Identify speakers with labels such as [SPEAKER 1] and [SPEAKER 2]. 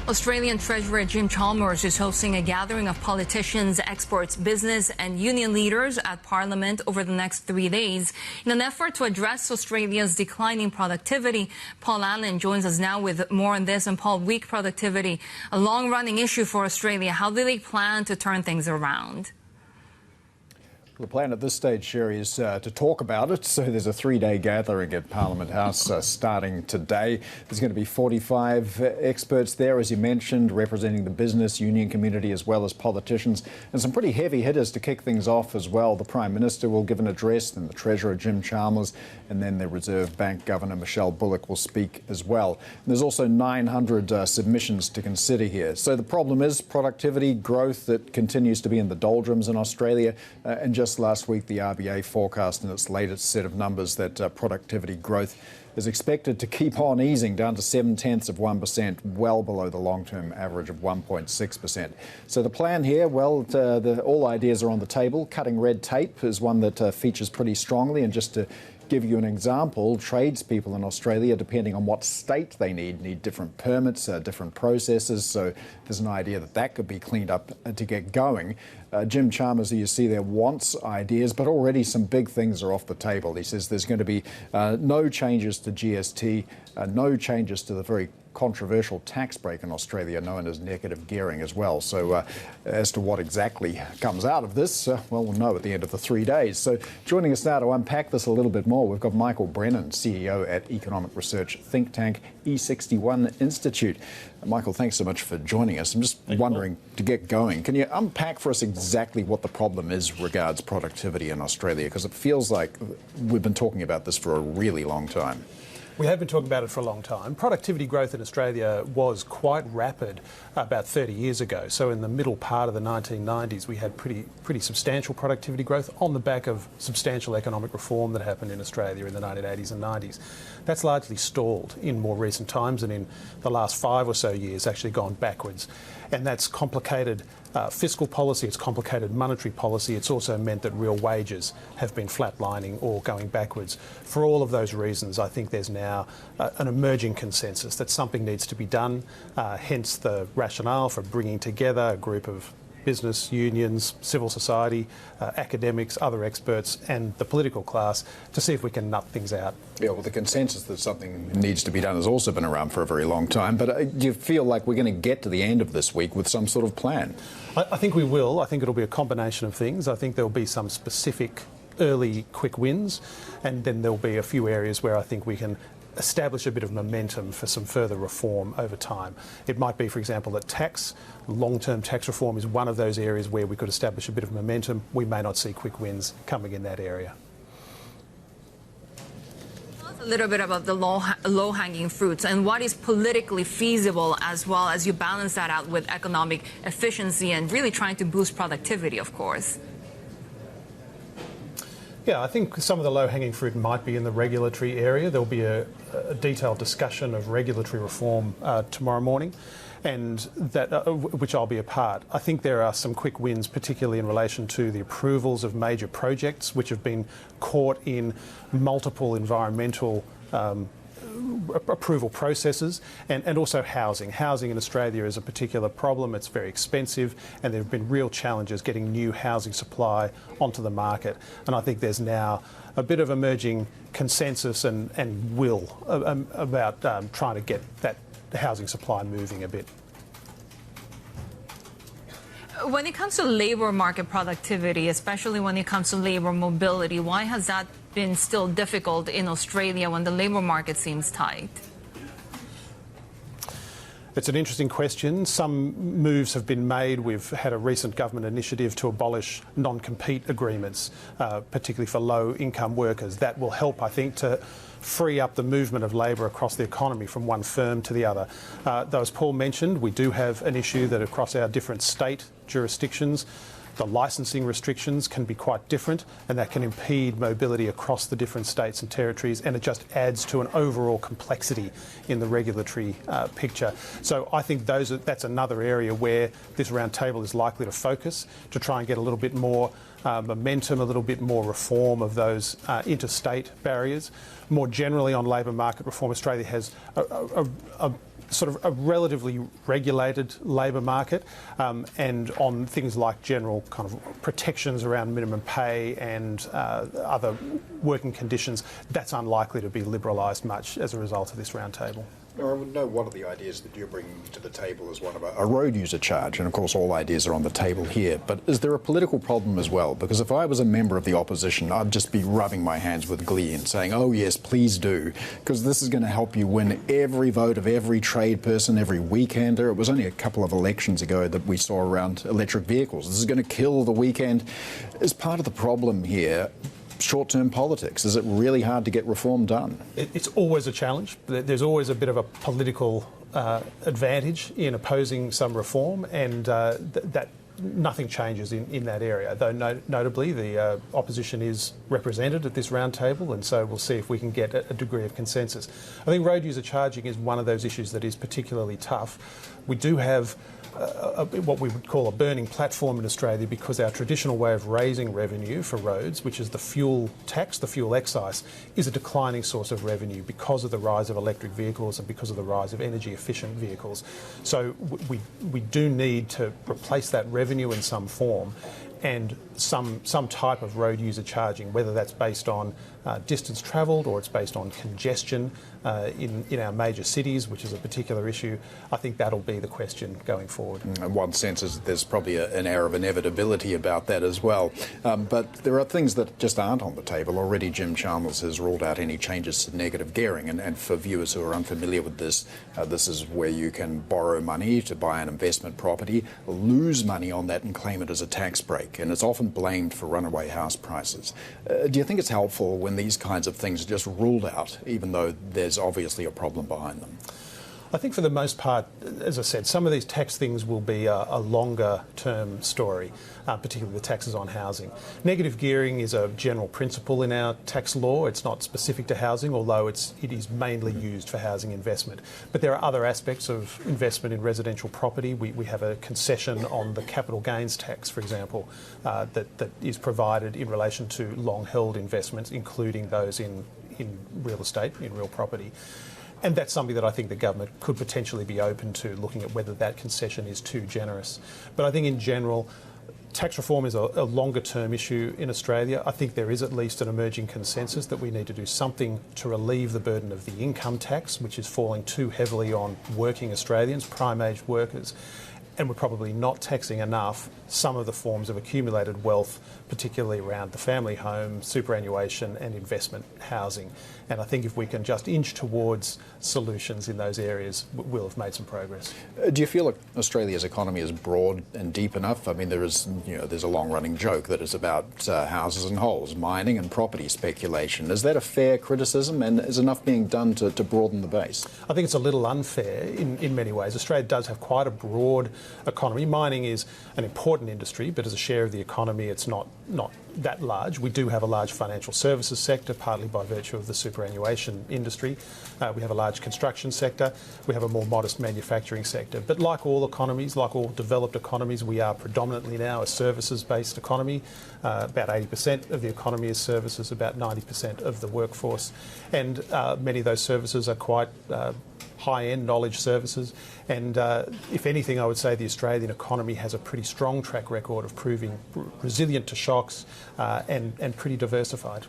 [SPEAKER 1] Australian Treasurer Jim Chalmers is hosting a gathering of politicians, experts, business and union leaders at Parliament over the next 3 days in an effort to address Australia's declining productivity. Paul Allen joins us now with more on this. And Paul, weak productivity, a long-running issue for Australia. How do they plan to turn things around?
[SPEAKER 2] The plan at this stage, Sherry, is to talk about it. So there's a 3-day gathering at Parliament House starting today. There's going to be 45 experts there, as you mentioned, representing the business, union community, as well as politicians, and some pretty heavy hitters to kick things off as well. The Prime Minister will give an address, then the Treasurer Jim Chalmers, and then the Reserve Bank Governor Michelle Bullock will speak as well. And there's also 900 submissions to consider here. So the problem is productivity growth that continues to be in the doldrums in Australia, and just last week, the RBA forecast in its latest set of numbers that productivity growth is expected to keep on easing down to 0.7%, well below the long-term average of 1.6%. So the plan here, well, all ideas are on the table. Cutting red tape is one that features pretty strongly. And just to give you an example, tradespeople in Australia, depending on what state they need different permits, different processes. So there's an idea that that could be cleaned up to get going. Jim Chalmers, who you see there, wants ideas, but already some big things are off the table. He says there's going to be no changes to GST, no changes to the very controversial tax break in Australia known as negative gearing as well. So as to what exactly comes out of this, well, we'll know at the end of the 3 days. So joining us now to unpack this a little bit more, we've got Michael Brennan, CEO at economic research think tank E61 Institute. Michael, thanks so much for joining us. I'm just wondering, to get going, can you unpack for us exactly what the problem is regards productivity in Australia? Because it feels like we've been talking about this for a really long time.
[SPEAKER 3] We have been talking about it for a long time. Productivity growth in Australia was quite rapid about 30 years ago. So in the middle part of the 1990s, we had pretty substantial productivity growth on the back of substantial economic reform that happened in Australia in the 1980s and 90s. That's largely stalled in more recent times, and in the last 5 or so years actually gone backwards. And that's complicated fiscal policy, it's complicated monetary policy. It's also meant that real wages have been flatlining or going backwards. For all of those reasons, I think there's now an emerging consensus that something needs to be done, hence the rationale for bringing together a group of business, unions, civil society, academics, other experts and the political class to see if we can nut things out.
[SPEAKER 2] Yeah, well, the consensus that something needs to be done has also been around for a very long time. But do you feel like we're going to get to the end of this week with some sort of plan?
[SPEAKER 3] I think we will. I think it'll be a combination of things. I think there'll be some specific early quick wins, and then there'll be a few areas where I think we can establish a bit of momentum for some further reform over time. It might be, for example, that long-term tax reform is one of those areas where we could establish a bit of momentum. We may not see quick wins coming in that area.
[SPEAKER 1] Tell us a little bit about the low-hanging fruits and what is politically feasible, as well as you balance that out with economic efficiency and really trying to boost productivity, of course.
[SPEAKER 3] Yeah, I think some of the low-hanging fruit might be in the regulatory area. There'll be a detailed discussion of regulatory reform tomorrow morning, and that which I'll be a part. I think there are some quick wins, particularly in relation to the approvals of major projects, which have been caught in multiple environmental approval processes, and also housing. Housing in Australia is a particular problem. It's very expensive, and there have been real challenges getting new housing supply onto the market. And I think there's now a bit of emerging consensus and will about trying to get that housing supply moving a bit.
[SPEAKER 1] When it comes to labour market productivity, especially when it comes to labour mobility, why has that been still difficult in Australia when the labour market seems tight?
[SPEAKER 3] It's an interesting question. Some moves have been made. We've had a recent government initiative to abolish non-compete agreements, particularly for low-income workers. That will help, I think, to free up the movement of labour across the economy from one firm to the other. Though, as Paul mentioned, we do have an issue that across our different state jurisdictions, the licensing restrictions can be quite different, and that can impede mobility across the different states and territories, and it just adds to an overall complexity in the regulatory picture. So I think that's another area where this round table is likely to focus, to try and get a little bit more momentum, a little bit more reform of those interstate barriers. More generally on labour market reform, Australia has a sort of a relatively regulated labour market, and on things like general kind of protections around minimum pay and other working conditions, that's unlikely to be liberalised much as a result of this roundtable.
[SPEAKER 2] I would know one of the ideas that you're bringing to the table is one of a road user charge, and of course all ideas are on the table here, but is there a political problem as well? Because if I was a member of the opposition, I'd just be rubbing my hands with glee and saying, oh yes, please do, because this is going to help you win every vote of every trade person, every weekender. It was only a couple of elections ago that we saw around electric vehicles. This is going to kill the weekend. Is part of the problem here short-term politics? Is it really hard to get reform done?
[SPEAKER 3] It's always a challenge. There's always a bit of a political advantage in opposing some reform, and that nothing changes in that area. Though notably, the opposition is represented at this roundtable, and so we'll see if we can get a degree of consensus. I think road user charging is one of those issues that is particularly tough. We do have what we would call a burning platform in Australia, because our traditional way of raising revenue for roads, which is the fuel tax, the fuel excise, is a declining source of revenue because of the rise of electric vehicles and because of the rise of energy efficient vehicles. So we do need to replace that revenue in some form, and some type of road user charging, whether that's based on distance travelled or it's based on congestion in our major cities, which is a particular issue. I think that'll be the question going forward.
[SPEAKER 2] In one sense, there's probably an air of inevitability about that as well. But there are things that just aren't on the table. Already Jim Chalmers has ruled out any changes to negative gearing. And for viewers who are unfamiliar with this, this is where you can borrow money to buy an investment property, lose money on that and claim it as a tax break. And it's often blamed for runaway house prices. Do you think it's helpful when these kinds of things are just ruled out, even though there's obviously a problem behind them?
[SPEAKER 3] I think for the most part, as I said, some of these tax things will be a longer term story, particularly the taxes on housing. Negative gearing is a general principle in our tax law. It's not specific to housing, although it is mainly used for housing investment. But there are other aspects of investment in residential property. We have a concession on the capital gains tax, for example, that is provided in relation to long-held investments, including those in real estate, in real property. And that's something that I think the government could potentially be open to, looking at whether that concession is too generous. But I think in general, tax reform is a longer term issue in Australia. I think there is at least an emerging consensus that we need to do something to relieve the burden of the income tax, which is falling too heavily on working Australians, prime age workers. And we're probably not taxing enough some of the forms of accumulated wealth, particularly around the family home, superannuation and investment housing. And I think if we can just inch towards solutions in those areas, we'll have made some progress.
[SPEAKER 2] Do you feel like Australia's economy is broad and deep enough? I mean, there's a long-running joke that it's about houses and holes, mining and property speculation. Is that a fair criticism, and is enough being done to broaden the base?
[SPEAKER 3] I think it's a little unfair in many ways. Australia does have quite a broad economy. Mining is an important industry, but as a share of the economy, it's not that large. We do have a large financial services sector, partly by virtue of the superannuation industry. We have a large construction sector. We have a more modest manufacturing sector. But like all economies, like all developed economies, we are predominantly now a services-based economy. About 80% of the economy is services, about 90% of the workforce. And many of those services are quite high-end knowledge services, and if anything, I would say the Australian economy has a pretty strong track record of proving resilient to shocks and pretty diversified.